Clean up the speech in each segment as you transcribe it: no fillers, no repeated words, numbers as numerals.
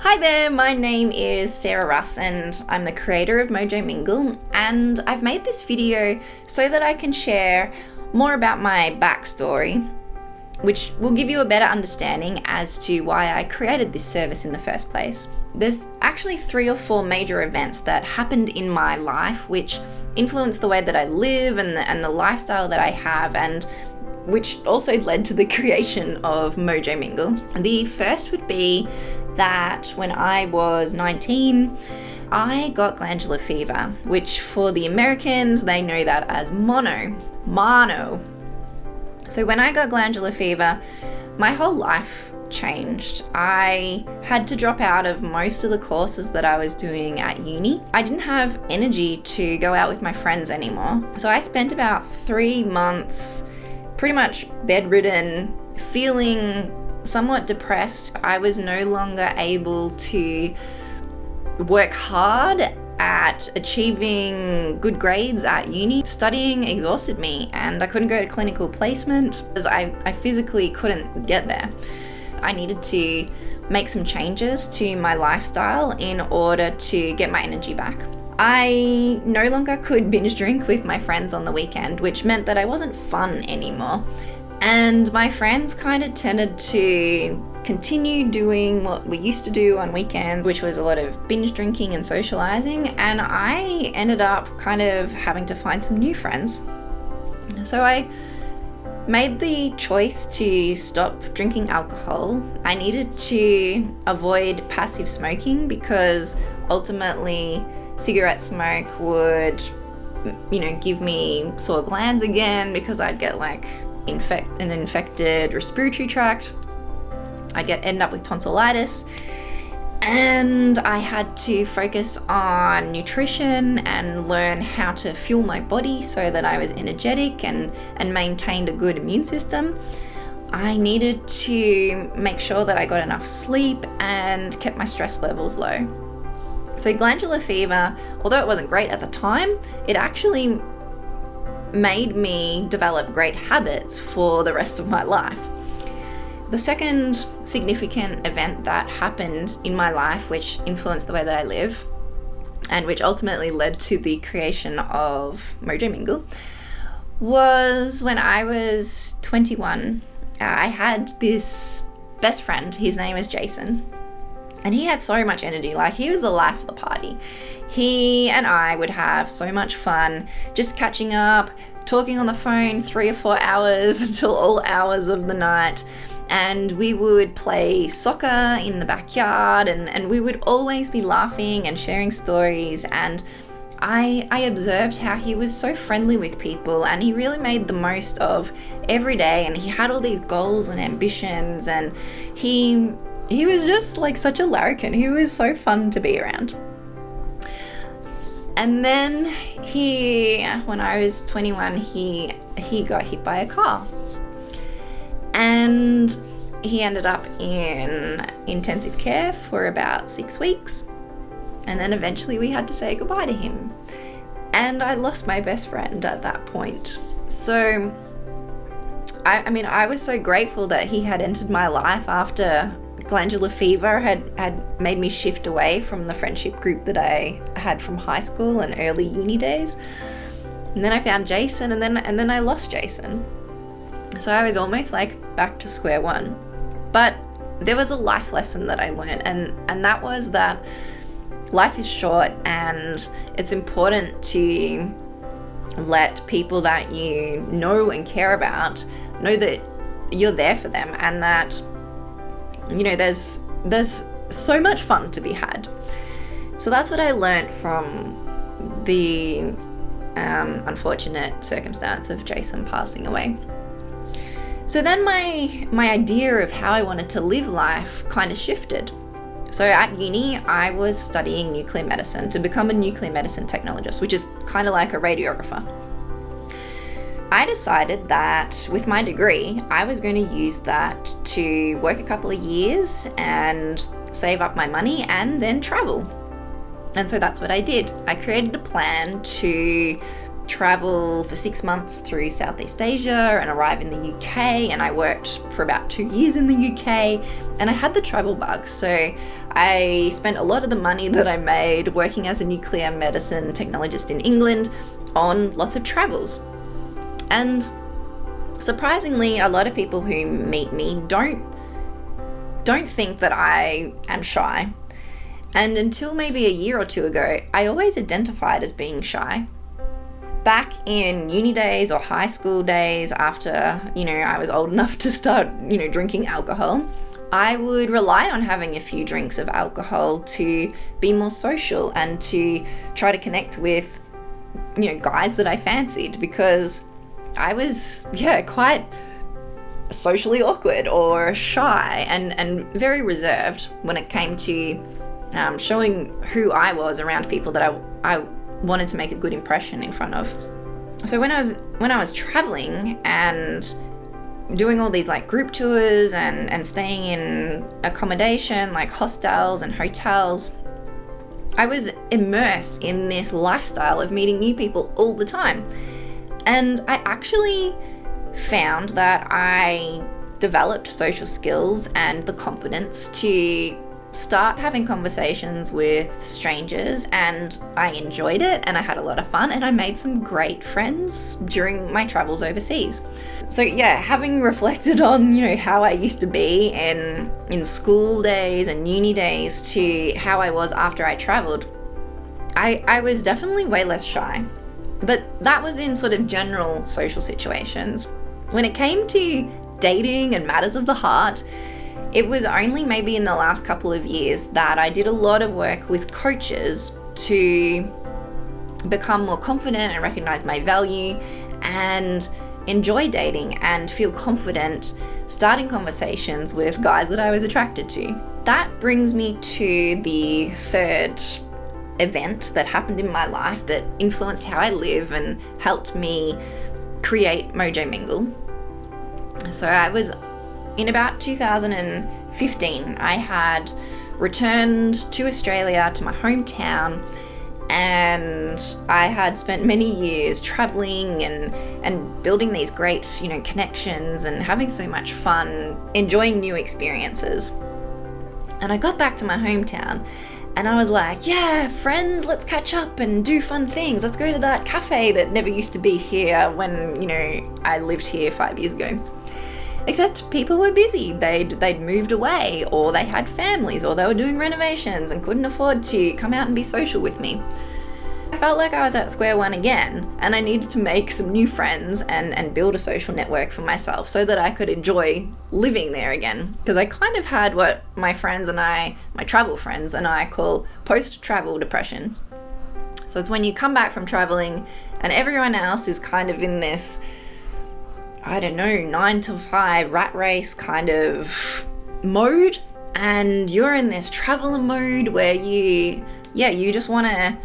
Hi there, my name is Sarah Rus and I'm the creator of Mojo Mingle, and I've made this video so that I can share more about my backstory, which will give you a better understanding as to why I created this service in the first place. There's actually 3 or 4 major events that happened in my life which influenced the way that I live and the lifestyle that I have, and which also led to the creation of Mojo Mingle. The first would be that when I was 19, I got glandular fever, which for the Americans, they know that as mono. So when I got glandular fever, my whole life changed. I had to drop out of most of the courses that I was doing at uni. I didn't have energy to go out with my friends anymore. So I spent about 3 months pretty much bedridden, feeling somewhat depressed. I was no longer able to work hard at achieving good grades at uni. Studying exhausted me and I couldn't go to clinical placement because I physically couldn't get there. I needed to make some changes to my lifestyle in order to get my energy back. I no longer could binge drink with my friends on the weekend, which meant that I wasn't fun anymore. And my friends kind of tended to continue doing what we used to do on weekends, which was a lot of binge drinking and socializing. And I ended up kind of having to find some new friends. So I made the choice to stop drinking alcohol. I needed to avoid passive smoking because ultimately cigarette smoke would, give me sore glands again because I'd get an infected respiratory tract. I'd end up with tonsillitis, and I had to focus on nutrition and learn how to fuel my body so that I was energetic and maintained a good immune system. I needed to make sure that I got enough sleep and kept my stress levels low. So glandular fever, although it wasn't great at the time, it actually made me develop great habits for the rest of my life. The second significant event that happened in my life, which influenced the way that I live, and which ultimately led to the creation of Mojo Mingle, was when I was 21. I had this best friend, his name is Jason, and he had so much energy. He was the life of the party. He and I would have so much fun just catching up, talking on the phone 3 or 4 hours till all hours of the night. And we would play soccer in the backyard, and we would always be laughing and sharing stories. And I observed how he was so friendly with people, and he really made the most of every day, and he had all these goals and ambitions, and he was just such a larrikin. He was so fun to be around. And then when I was 21, he got hit by a car. And he ended up in intensive care for about 6 weeks. And then eventually we had to say goodbye to him. And I lost my best friend at that point. So, I was so grateful that he had entered my life after glandular fever had made me shift away from the friendship group that I had from high school and early uni days. And then I found Jason, and then I lost Jason. So I was almost back to square one. But there was a life lesson that I learned, and that was that life is short, and it's important to let people that you know and care about know that you're there for them, and that there's so much fun to be had. So that's what I learned from the unfortunate circumstance of Jason passing away. So then my idea of how I wanted to live life kind of shifted. So at uni, I was studying nuclear medicine to become a nuclear medicine technologist, which is kind of like a radiographer. I decided that with my degree, I was going to use that to work a couple of years and save up my money and then travel. And so that's what I did. I created a plan to travel for 6 months through Southeast Asia and arrive in the UK, and I worked for about 2 years in the UK, and I had the travel bug. So I spent a lot of the money that I made working as a nuclear medicine technologist in England on lots of travels. And surprisingly, a lot of people who meet me don't think that I am shy. And until maybe a year or two ago, I always identified as being shy. Back in uni days or high school days, after, I was old enough to start, drinking alcohol, I would rely on having a few drinks of alcohol to be more social and to try to connect with, guys that I fancied, because I was, quite socially awkward or shy and very reserved when it came to showing who I was around people that I wanted to make a good impression in front of. So when I was traveling and doing all these like group tours and staying in accommodation like hostels and hotels, I was immersed in this lifestyle of meeting new people all the time. And I actually found that I developed social skills and the confidence to start having conversations with strangers, and I enjoyed it and I had a lot of fun and I made some great friends during my travels overseas. So having reflected on, how I used to be in school days and uni days to how I was after I traveled, I was definitely way less shy. But that was in sort of general social situations. When it came to dating and matters of the heart, it was only maybe in the last couple of years that I did a lot of work with coaches to become more confident and recognize my value and enjoy dating and feel confident starting conversations with guys that I was attracted to. That brings me to the third event that happened in my life that influenced how I live and helped me create Mojo Mingle. So I was in about 2015, I had returned to Australia, to my hometown, and I had spent many years traveling and building these great, connections and having so much fun, enjoying new experiences. And I got back to my hometown and I was like, friends, let's catch up and do fun things. Let's go to that cafe that never used to be here when, I lived here 5 years ago. Except people were busy. They'd moved away, or they had families, or they were doing renovations and couldn't afford to come out and be social with me. I felt like I was at square one again, and I needed to make some new friends and build a social network for myself so that I could enjoy living there again. Because I kind of had what my travel friends and I call post-travel depression. So it's when you come back from traveling and everyone else is kind of in this 9 to 5 rat race kind of mode, and you're in this traveler mode where you just want to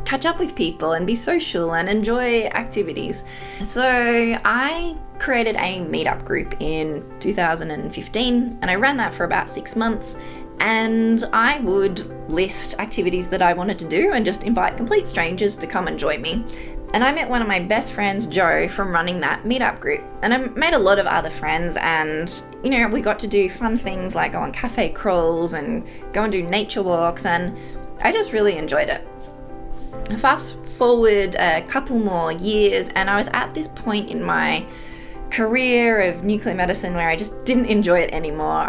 catch up with people and be social and enjoy activities. So I created a meetup group in 2015 and I ran that for about 6 months, and I would list activities that I wanted to do and just invite complete strangers to come and join me. And I met one of my best friends, Joe, from running that meetup group. And I made a lot of other friends, and, we got to do fun things like go on cafe crawls and go and do nature walks, and I just really enjoyed it. Fast forward a couple more years, and I was at this point in my career of nuclear medicine where I just didn't enjoy it anymore.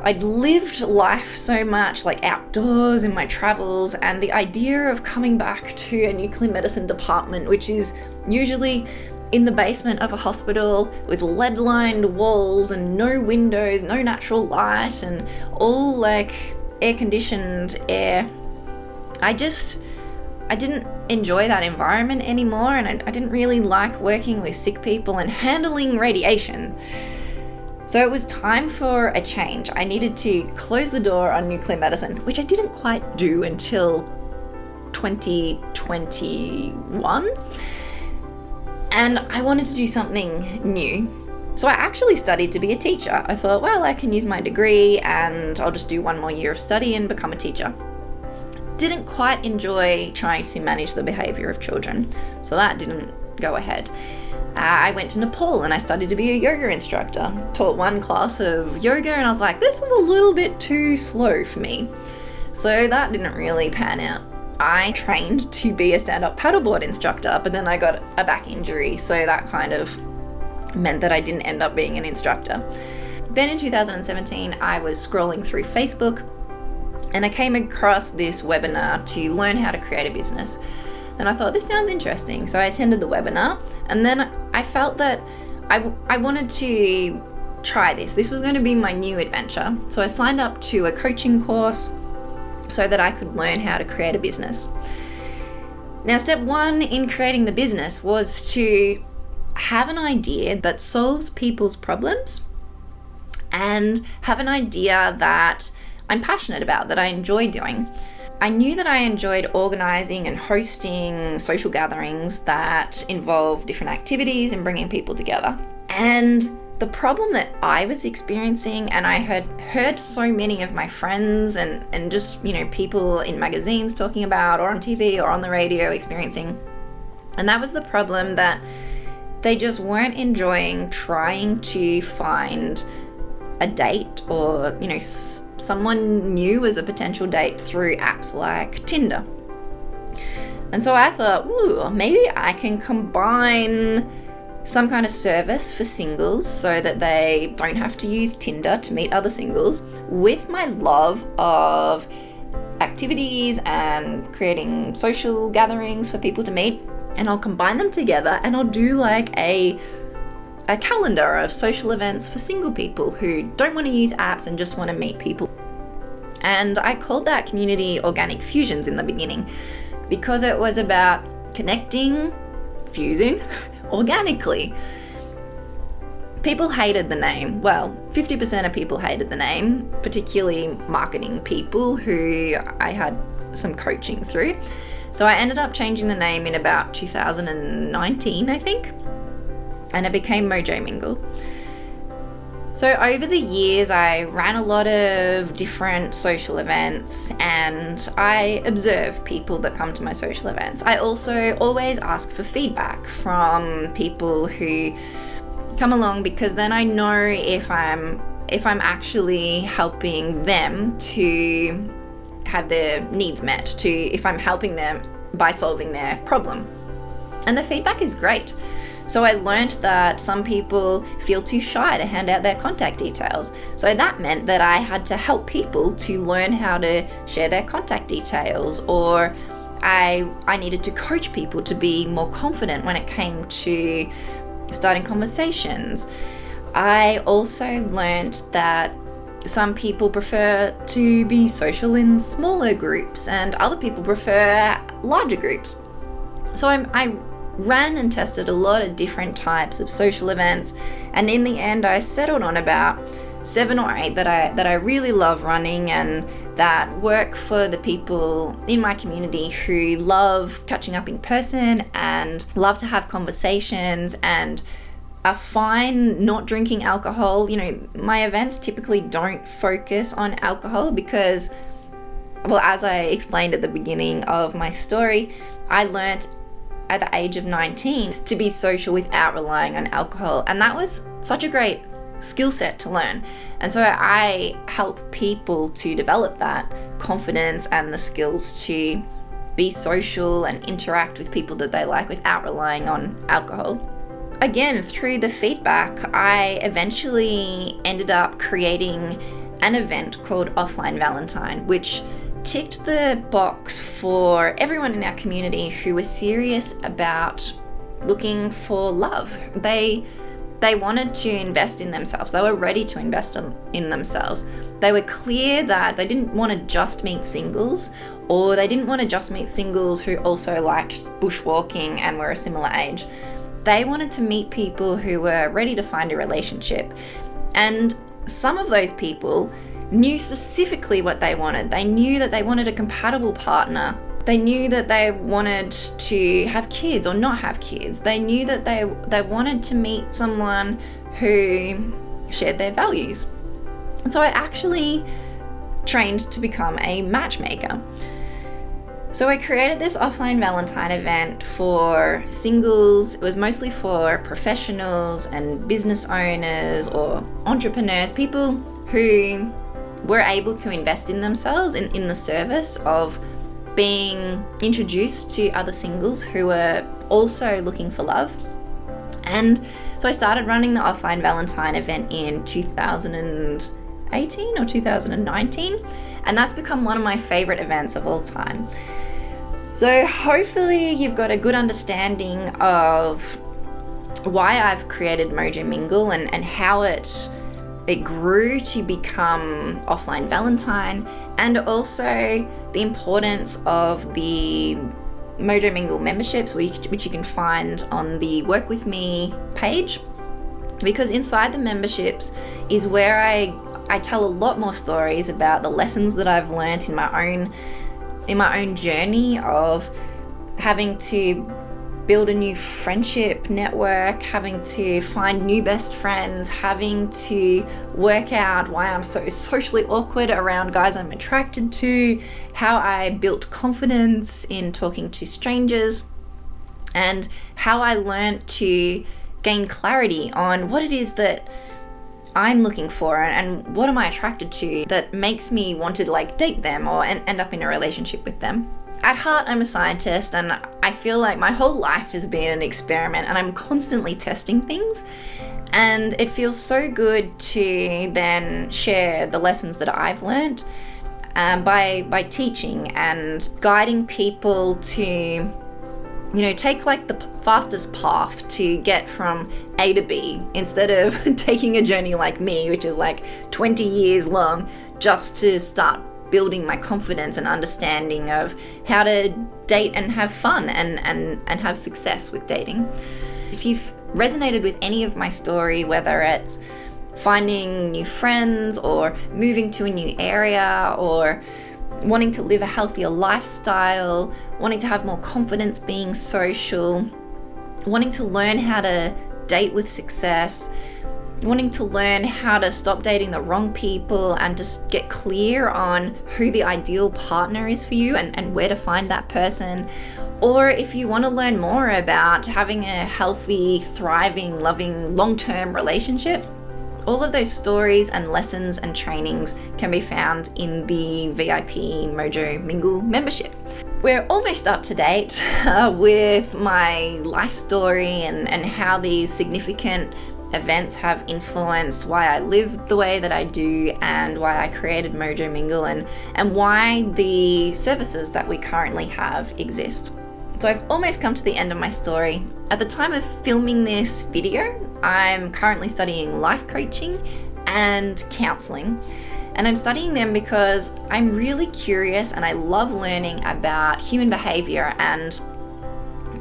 I'd lived life so much, like outdoors in my travels, and the idea of coming back to a nuclear medicine department, which is usually in the basement of a hospital with lead-lined walls and no windows, no natural light, and all like air-conditioned air. I didn't enjoy that environment anymore, and I didn't really like working with sick people and handling radiation. So it was time for a change. I needed to close the door on nuclear medicine, which I didn't quite do until 2021. And I wanted to do something new. So I actually studied to be a teacher. I thought, well, I can use my degree and I'll just do 1 more year of study and become a teacher. didn't quite enjoy trying to manage the behavior of children, so that didn't go ahead. I went to Nepal and I studied to be a yoga instructor. Taught one class of yoga and I was like, this is a little bit too slow for me. So that didn't really pan out. I trained to be a stand-up paddleboard instructor, but then I got a back injury, so that kind of meant that I didn't end up being an instructor. Then in 2017, I was scrolling through Facebook and I came across this webinar to learn how to create a business. And I thought, this sounds interesting. So I attended the webinar, and then I felt that I wanted to try this. This was going to be my new adventure. So I signed up to a coaching course so that I could learn how to create a business. Now, step one in creating the business was to have an idea that solves people's problems and have an idea that I'm passionate about, that I enjoy doing. I knew that I enjoyed organizing and hosting social gatherings that involve different activities and bringing people together. And the problem that I was experiencing, and I had heard so many of my friends and just, people in magazines talking about, or on TV or on the radio experiencing, and that was the problem that they just weren't enjoying trying to find a date or, someone new as a potential date through apps like Tinder. And so I thought, maybe I can combine some kind of service for singles so that they don't have to use Tinder to meet other singles with my love of activities and creating social gatherings for people to meet. And I'll combine them together and I'll do like a calendar of social events for single people who don't want to use apps and just want to meet people. And I called that community Organic Fusions in the beginning because it was about connecting, fusing organically. People hated the name. Well, 50% of people hated the name, particularly marketing people who I had some coaching through. So I ended up changing the name in about 2019, I think. And it became Mojo Mingle. So over the years, I ran a lot of different social events and I observe people that come to my social events. I also always ask for feedback from people who come along because then I know if I'm actually helping them to have their needs met, if I'm helping them by solving their problem. And the feedback is great. So I learned that some people feel too shy to hand out their contact details. So that meant that I had to help people to learn how to share their contact details, or I needed to coach people to be more confident when it came to starting conversations. I also learned that some people prefer to be social in smaller groups and other people prefer larger groups. So I ran and tested a lot of different types of social events, and in the end I settled on about 7 or 8 that I really love running and that work for the people in my community who love catching up in person and love to have conversations and are fine not drinking alcohol. My events typically don't focus on alcohol because, well, as I explained at the beginning of my story, I learnt at the age of 19 to be social without relying on alcohol, and that was such a great skill set to learn. And so I help people to develop that confidence and the skills to be social and interact with people that they like without relying on alcohol. Again, through the feedback, I eventually ended up creating an event called Offline Valentine, which ticked the box for everyone in our community who was serious about looking for love. They wanted to invest in themselves. They were ready to invest in themselves. They were clear that they didn't want to just meet singles, or they didn't want to just meet singles who also liked bushwalking and were a similar age. They wanted to meet people who were ready to find a relationship. And some of those people knew specifically what they wanted. They knew that they wanted a compatible partner. They knew that they wanted to have kids or not have kids. They knew that they wanted to meet someone who shared their values. And so I actually trained to become a matchmaker. So I created this offline Valentine event for singles. It was mostly for professionals and business owners or entrepreneurs, people who were able to invest in themselves in the service of being introduced to other singles who were also looking for love. And so I started running the offline Valentine event in 2018 or 2019, and that's become one of my favorite events of all time. So hopefully you've got a good understanding of why I've created Mojo Mingle and how it grew to become offline Valentine, and also the importance of the Mojo Mingle memberships, which you can find on the Work With Me page, because inside the memberships is where I tell a lot more stories about the lessons that I've learned in my own journey of having to build a new friendship network, having to find new best friends, having to work out why I'm so socially awkward around guys I'm attracted to, how I built confidence in talking to strangers, and how I learned to gain clarity on what it is that I'm looking for and what am I attracted to that makes me want to date them or end up in a relationship with them. At heart, I'm a scientist, and I feel like my whole life has been an experiment, and I'm constantly testing things. And it feels so good to then share the lessons that I've learned by teaching and guiding people to, take the fastest path to get from A to B, instead of taking a journey like me, which is 20 years long, just to start building my confidence and understanding of how to date and have fun and have success with dating. If you've resonated with any of my story, whether it's finding new friends or moving to a new area or wanting to live a healthier lifestyle, wanting to have more confidence being social, wanting to learn how to date with success, wanting to learn how to stop dating the wrong people and just get clear on who the ideal partner is for you and where to find that person, or if you want to learn more about having a healthy, thriving, loving, long-term relationship, all of those stories and lessons and trainings can be found in the VIP Mojo Mingle membership. We're almost up to date with my life story and how these significant events have influenced why I live the way that I do and why I created Mojo Mingle and why the services that we currently have exist. So I've almost come to the end of my story. At the time of filming this video, I'm currently studying life coaching and counseling. And I'm studying them because I'm really curious and I love learning about human behavior, and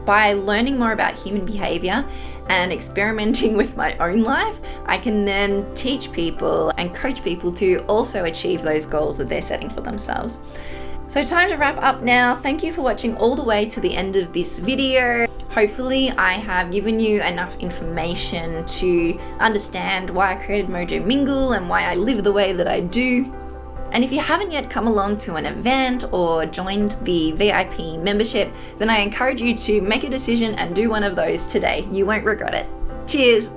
by learning more about human behavior and experimenting with my own life, I can then teach people and coach people to also achieve those goals that they're setting for themselves. So time to wrap up now. Thank you for watching all the way to the end of this video. Hopefully I have given you enough information to understand why I created Mojo Mingle and why I live the way that I do. And if you haven't yet come along to an event or joined the VIP membership, then I encourage you to make a decision and do one of those today. You won't regret it. Cheers!